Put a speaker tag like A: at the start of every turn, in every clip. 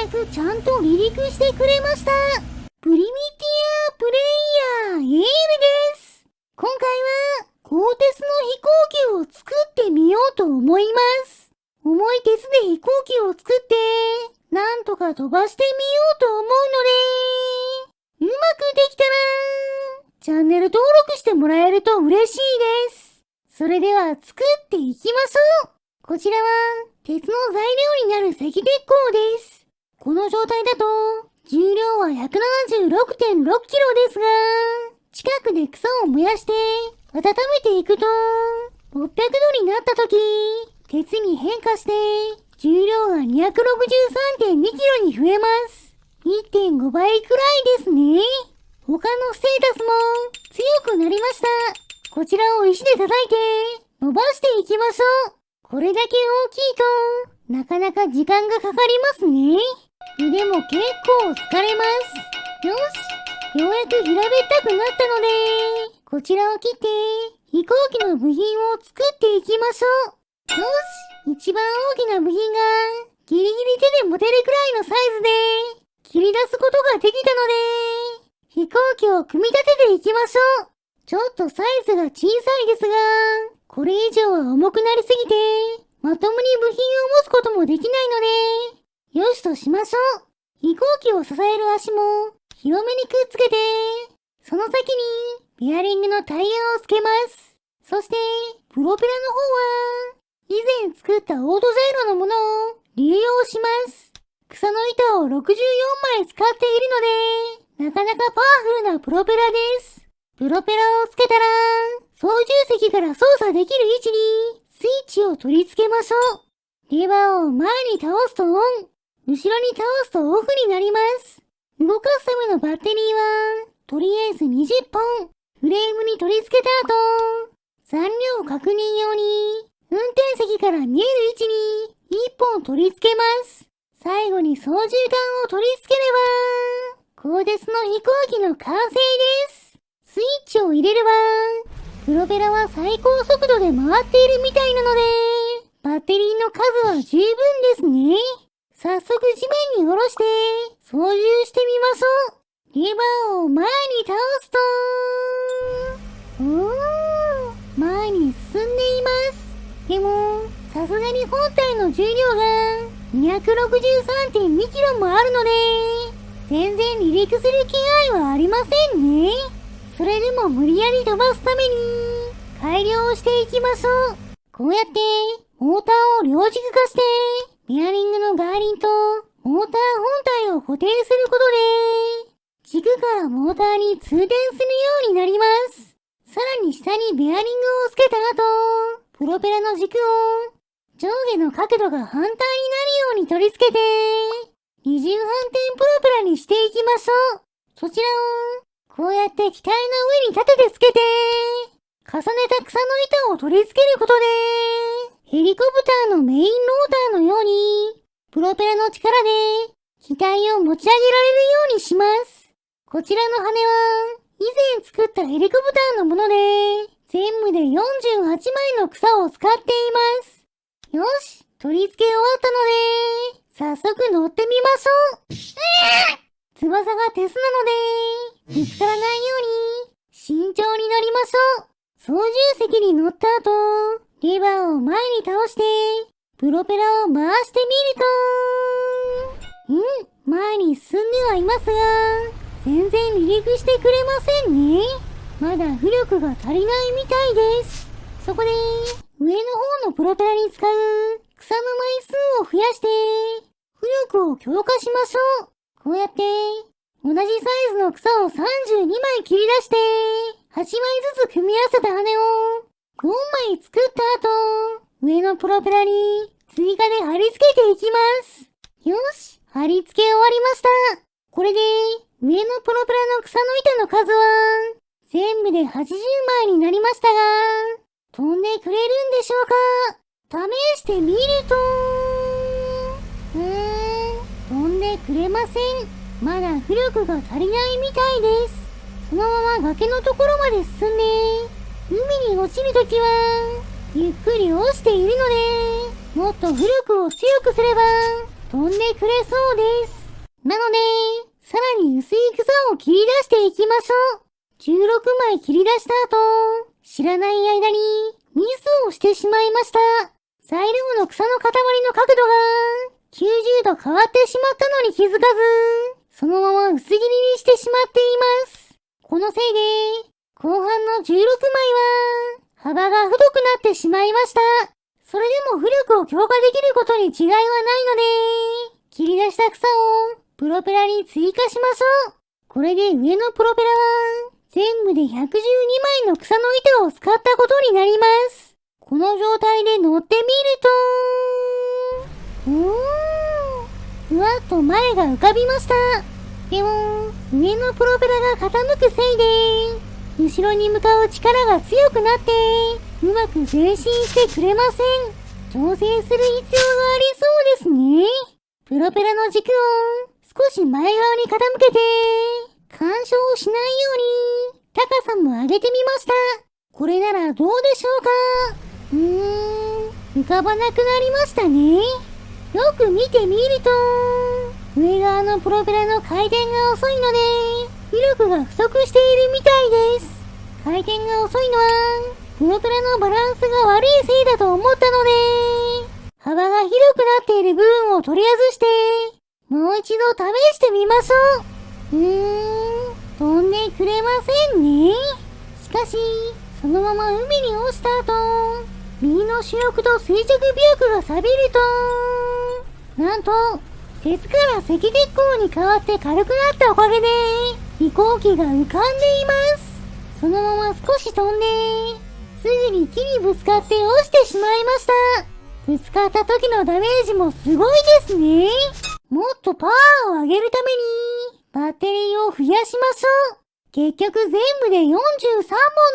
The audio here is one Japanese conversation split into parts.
A: くちゃんと離陸してくれました。プリミティアプレイヤーエールです。今回は鋼鉄の飛行機を作ってみようと思います。重い鉄で飛行機を作ってなんとか飛ばしてみようと思うので、うまくできたらチャンネル登録してもらえると嬉しいです。それでは作っていきましょう。こちらは鉄の材料になる石鉄鋼です。この状態だと重量は 176.6 キロですが、近くで草を燃やして温めていくと600度になった時、鉄に変化して重量が 263.2 キロに増えます。1.5 倍くらいですね。他のステータスも強くなりました。こちらを石で叩いて伸ばしていきましょう。これだけ大きいとなかなか時間がかかりますね。腕も結構疲れます。よし、ようやく平べったくなったので、こちらを切って飛行機の部品を作っていきましょう。よし、一番大きな部品がギリギリ手で持てるくらいのサイズで切り出すことができたので、飛行機を組み立てていきましょう。ちょっとサイズが小さいですが、これ以上は重くなりすぎて、まともに部品を持つこともできないので、よしとしましょう。飛行機を支える足も広めにくっつけて、その先にベアリングのタイヤをつけます。そして、プロペラの方は、以前作ったオートジャイロのものを流用します。草の板を64枚使っているので、なかなかパワフルなプロペラです。プロペラをつけたら、操縦席から操作できる位置にスイッチを取り付けましょう。レバーを前に倒すとオン、後ろに倒すとオフになります。動かすためのバッテリーは、とりあえず20本、フレームに取り付けた後、残量確認用に、運転席から見える位置に1本取り付けます。最後に操縦桿を取り付ければ、鋼鉄の飛行機の完成です。スイッチを入れれば、プロペラは最高速度で回っているみたいなので、バッテリーの数は十分ですね。早速地面に下ろして操縦してみましょう。レバーを前に倒すと、前に進んでいます。でも、さすがに本体の重量が 263.2 キロもあるので、全然離陸する気合はありませんね。それでも無理やり飛ばすために改良していきましょう。こうやってモーターを両軸化してベアリングのガーリンとモーター本体を固定することで軸からモーターに通電するようになります。さらに下にベアリングをつけた後、プロペラの軸を上下の角度が反対になるように取り付けて二重反転プロペラにしていきましょう。そちらをこうやって機体の上に立ててつけて、重ねた草の板を取り付けることで、ヘリコプターのメインローターのように、プロペラの力で機体を持ち上げられるようにします。こちらの羽は、以前作ったヘリコプターのもので、全部で48枚の草を使っています。よし、取り付け終わったので、早速乗ってみましょう。翼が鉄なので、ぶつからないように慎重に乗りましょう。操縦席に乗った後、レバーを前に倒して、プロペラを回してみると、前に進んではいますが、全然離陸してくれませんね。まだ浮力が足りないみたいです。そこで、上の方のプロペラに使う草の枚数を増やして、浮力を強化しましょう。こうやって、同じサイズの草を32枚切り出して、8枚ずつ組み合わせた羽を4枚作った後、上のプロペラに追加で貼り付けていきます。よし、貼り付け終わりました。これで、上のプロペラの草の板の数は、全部で80枚になりましたが、飛んでくれるんでしょうか？試してみると、飛んでくれません。まだ浮力が足りないみたいです。そのまま崖のところまで進んで、海に落ちるときは、ゆっくり落ちているので、もっと浮力を強くすれば、飛んでくれそうです。なので、さらに薄い草を切り出していきましょう。16枚切り出した後、知らない間にミスをしてしまいました。材料の草の塊の角度が90度変わってしまったのに気づかず、そのまま薄切りにしてしまっています。このせいで、後半の16枚は幅が太くなってしまいました。それでも浮力を強化できることに違いはないので、切り出した草をプロペラに追加しましょう。これで上のプロペラは全部で112枚の草の板を使ったことになります。この状態で乗ってみると、ふわっと前が浮かびました。でも、上のプロペラが傾くせいで、後ろに向かう力が強くなって、うまく前進してくれません。調整する必要がありそうですね。プロペラの軸を少し前側に傾けて、干渉しないように高さも上げてみました。これならどうでしょうか。浮かばなくなりましたね。よく見てみると、上側のプロペラの回転が遅いので、浮力が不足しているみたいです。回転が遅いのは、プロペラのバランスが悪いせいだと思ったので、幅が広くなっている部分を取り外して、もう一度試してみましょう。飛んでくれませんね。しかし、そのまま海に落ちた後、右の主翼と垂直尾翼が錆びると、なんと、鉄から赤鉄鋼に変わって軽くなったおかげで、飛行機が浮かんでいます。そのまま少し飛んで、すぐに木にぶつかって落ちてしまいました。ぶつかった時のダメージもすごいですね。もっとパワーを上げるために、バッテリーを増やしましょう。結局全部で43本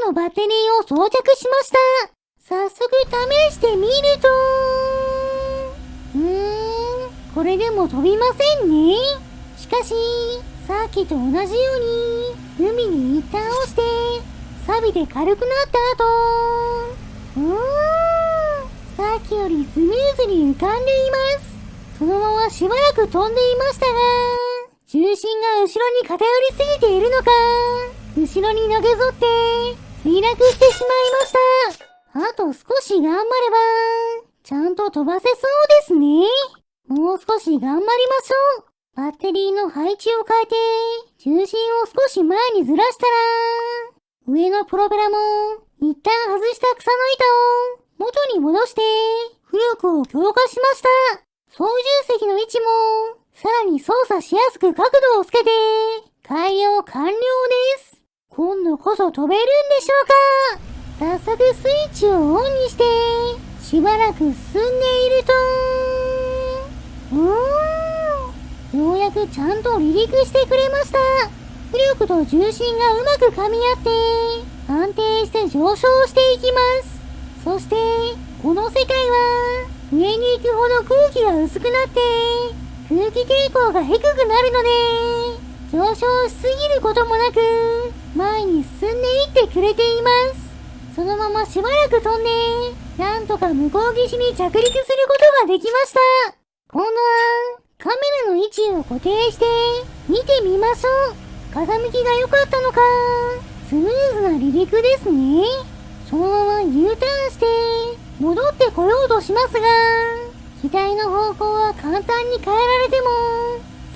A: のバッテリーを装着しました。早速試してみると、これでも飛びませんね。しかし、さっきと同じように、海に一旦落ちて、錆びて軽くなった後、さっきよりスムーズに浮かんでいます。そのまましばらく飛んでいましたが、重心が後ろに偏りすぎているのか、後ろに投げぞって、墜落してしまいました。あと少し頑張れば、ちゃんと飛ばせそうですね。もう少し頑張りましょう。バッテリーの配置を変えて、重心を少し前にずらしたら、上のプロペラも、一旦外した草の板を元に戻して、浮力を強化しました。操縦席の位置も、さらに操作しやすく角度をつけて、改良完了です。今度こそ飛べるんでしょうか。早速スイッチをオンにして、しばらく進んでいると、ようやくちゃんと離陸してくれました。浮力と重心がうまく噛み合って、安定して上昇していきます。そして、この世界は、上に行くほど空気が薄くなって、空気抵抗が低くなるので、上昇しすぎることもなく、前に進んでいってくれています。そのまましばらく飛んで、なんとか向こう岸に着陸することができました。今度は、カメラの位置を固定して見てみましょう。風向きが良かったのか、スムーズな離陸ですね。そのまま U ターンして戻ってこようとしますが、機体の方向は簡単に変えられても、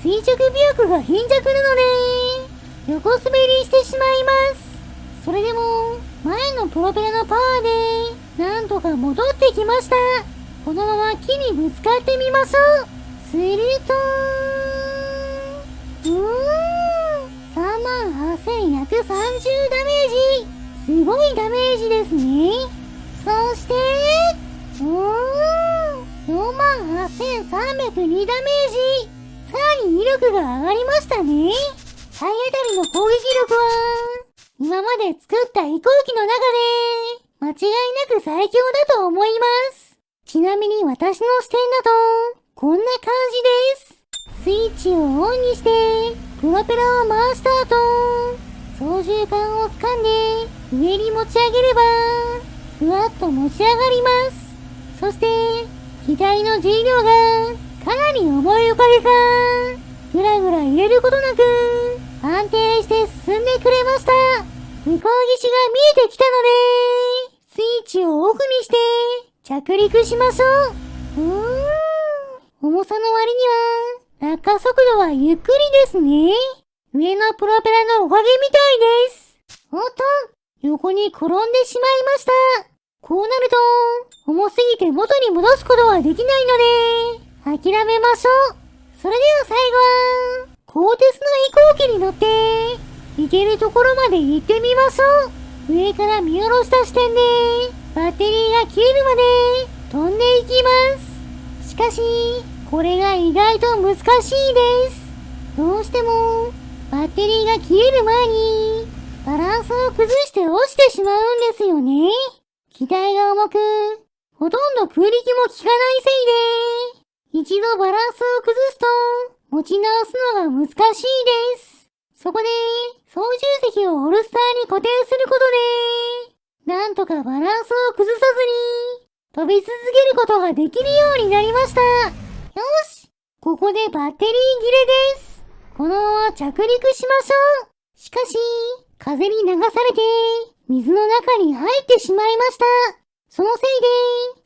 A: 垂直尾翼が貧弱なので、横滑りしてしまいます。それでも、前のプロペラのパワーで、なんとか戻ってきました。このまま木にぶつかってみましょう。すると、38,130ダメージ。すごいダメージですね。そして、48,302ダメージ。さらに威力が上がりましたね。体当たりの攻撃力は、今まで作った飛行機の中で、間違いなく最強だと思います。ちなみに私の視点だと、こんな感じです。スイッチをオンにして、プロペラを回した後、操縦桿を掴んで上に持ち上げれば、ふわっと持ち上がります。そして、機体の重量がかなり重いおかげか、ぐらぐらることなく、安定して進んでくれました。向こう岸が見えてきたので、スイッチをオフにして、着陸しましょう。重さの割には、落下速度はゆっくりですね。上のプロペラのおかげみたいです。おっと、横に転んでしまいました。こうなると、重すぎて元に戻すことはできないので、諦めましょう。それでは最後は、鋼鉄の飛行機に乗って、行けるところまで行ってみましょう。上から見下ろした視点で、バッテリーが切れるまで飛んでいきます。しかし、これが意外と難しいです。どうしても、バッテリーが切れる前に、バランスを崩して落ちてしまうんですよね。機体が重く、ほとんど空力も効かないせいで、一度バランスを崩すと、持ち直すのが難しいです。そこで、操縦席をオルスターに固定することで、なんとかバランスを崩さずに、飛び続けることができるようになりました。よし、ここでバッテリー切れです。このまま着陸しましょう。しかし、風に流されて、水の中に入ってしまいました。そのせい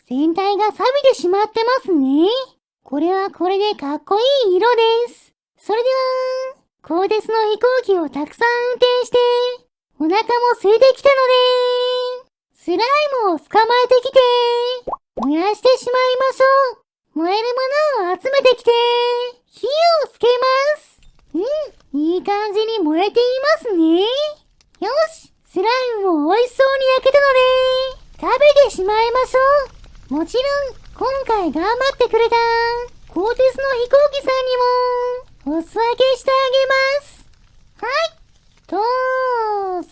A: で、船体が錆びてしまってますね。これはこれでかっこいい色です。それでは、鋼鉄の飛行機をたくさん運転して、お腹も空いてきたので、スライムを捕まえてきて、燃やしてしまいましょう。燃えるものを集めてきて、火をつけます。いい感じに燃えていますね。よし、スライムも美味しそうに焼けたので、食べてしまいましょう。もちろん、今回頑張ってくれた、鋼鉄の飛行機さんにも、お裾分けしてあげます。はい、どうぞ。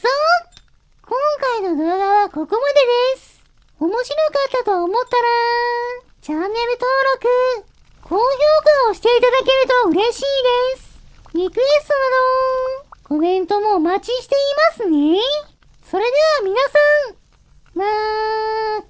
A: 今回の動画はここまでです。面白かったと思ったら、チャンネル登録、高評価をしていただけると嬉しいです。リクエストなど、コメントもお待ちしていますね。それでは皆さん、また